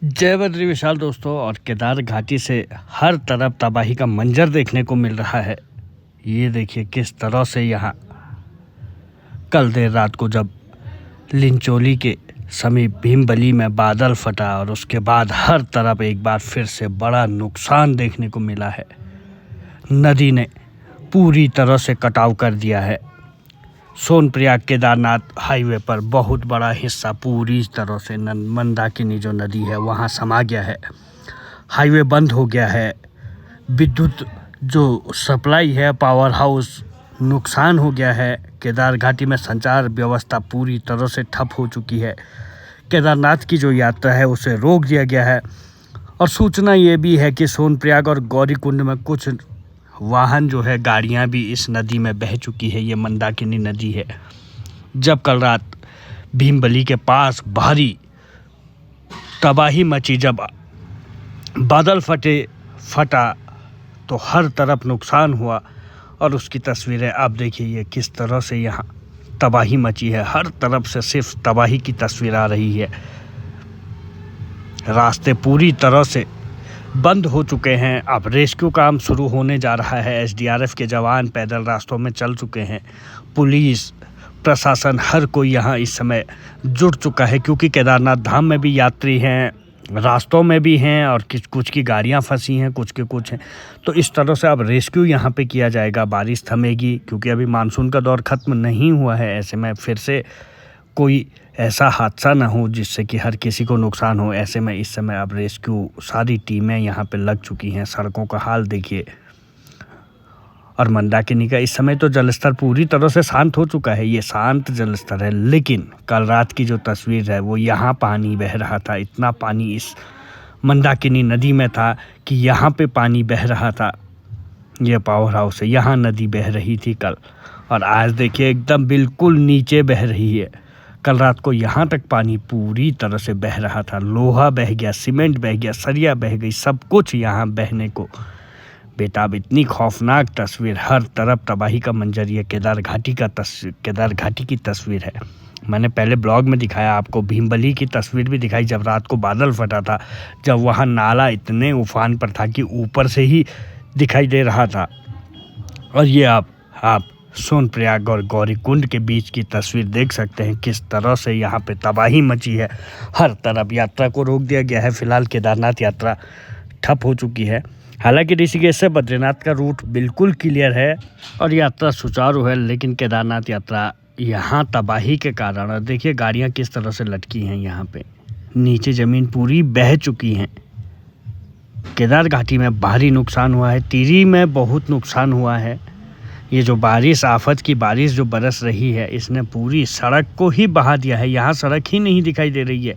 जय बद्री विशाल दोस्तों। और केदार घाटी से हर तरफ तबाही का मंजर देखने को मिल रहा है। ये देखिए किस तरह से यहाँ कल देर रात को जब लिंचोली के समीप भीमबली में बादल फटा और उसके बाद हर तरफ एक बार फिर से बड़ा नुकसान देखने को मिला है। नदी ने पूरी तरह से कटाव कर दिया है। सोनप्रयाग केदारनाथ हाईवे पर बहुत बड़ा हिस्सा पूरी तरह से मंदाकिनी जो नदी है वहाँ समा गया है। हाईवे बंद हो गया है। विद्युत जो सप्लाई है, पावर हाउस नुकसान हो गया है। केदार घाटी में संचार व्यवस्था पूरी तरह से ठप हो चुकी है। केदारनाथ की जो यात्रा है उसे रोक दिया गया है। और सूचना ये भी है कि सोनप्रयाग और गौरीकुंड में कुछ वाहन जो है, गाड़ियां भी इस नदी में बह चुकी है। ये मंदाकिनी नदी है। जब कल रात भीमबली के पास भारी तबाही मची, जब बादल फटा तो हर तरफ नुकसान हुआ। और उसकी तस्वीरें आप देखिए, ये किस तरह से यहाँ तबाही मची है। हर तरफ से सिर्फ तबाही की तस्वीर आ रही है। रास्ते पूरी तरह से बंद हो चुके हैं। अब रेस्क्यू काम शुरू होने जा रहा है। एसडीआरएफ के जवान पैदल रास्तों में चल चुके हैं। पुलिस प्रशासन हर कोई यहाँ इस समय जुट चुका है, क्योंकि केदारनाथ धाम में भी यात्री हैं, रास्तों में भी हैं और कुछ की गाड़ियाँ फंसी हैं, कुछ के कुछ हैं। तो इस तरह से अब रेस्क्यू यहाँ पे किया जाएगा। बारिश थमेगी, क्योंकि अभी मानसून का दौर ख़त्म नहीं हुआ है। ऐसे में फिर से कोई ऐसा हादसा ना हो जिससे कि हर किसी को नुकसान हो। ऐसे में इस समय अब रेस्क्यू सारी टीमें यहाँ पे लग चुकी हैं। सड़कों का हाल देखिए। और मंदाकिनी का इस समय तो जलस्तर पूरी तरह से शांत हो चुका है। ये शांत जलस्तर है, लेकिन कल रात की जो तस्वीर है वो यहाँ पानी बह रहा था। इतना पानी इस मंदाकिनी नदी में था कि यहाँ पे पानी बह रहा था। ये पावर हाउस है, यहाँ नदी बह रही थी कल, और आज देखिए एकदम बिल्कुल नीचे बह रही है। कल रात को यहाँ तक पानी पूरी तरह से बह रहा था। लोहा बह गया, सीमेंट बह गया, सरिया बह गई, सब कुछ यहाँ बहने को बेताब। इतनी खौफनाक तस्वीर, हर तरफ तबाही का मंजर। ये केदार घाटी की तस्वीर है। मैंने पहले ब्लॉग में दिखाया आपको, भीमबली की तस्वीर भी दिखाई जब रात को बादल फटा था, जब वहाँ नाला इतने उफान पर था कि ऊपर से ही दिखाई दे रहा था। और ये आप सोनप्रयाग और गौरीकुंड के बीच की तस्वीर देख सकते हैं, किस तरह से यहाँ पे तबाही मची है। हर तरफ यात्रा को रोक दिया गया है। फिलहाल केदारनाथ यात्रा ठप हो चुकी है। हालांकि ऋषिकेश से बद्रीनाथ का रूट बिल्कुल क्लियर है और यात्रा सुचारू है, लेकिन केदारनाथ यात्रा यहाँ तबाही के कारण, देखिए गाड़ियाँ किस तरह से लटकी हैं। यहाँ पे नीचे ज़मीन पूरी बह चुकी हैं। केदार घाटी में भारी नुकसान हुआ है। टिहरी में बहुत नुकसान हुआ है। ये जो बारिश, आफत की बारिश जो बरस रही है, इसने पूरी सड़क को ही बहा दिया है। यहाँ सड़क ही नहीं दिखाई दे रही है।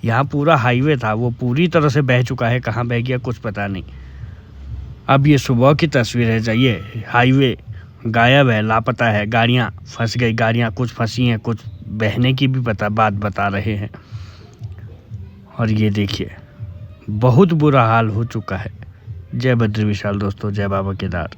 यहाँ पूरा हाईवे था, वो पूरी तरह से बह चुका है। कहाँ बह गया कुछ पता नहीं। अब ये सुबह की तस्वीर है। जाइए, हाईवे गायब है, लापता है। गाड़ियाँ फंस गई, गाड़ियाँ कुछ फंसी हैं, कुछ बहने की भी बात बता रहे हैं। और ये देखिए बहुत बुरा हाल हो चुका है। जय बद्री विशाल दोस्तों, जय बाबा केदार।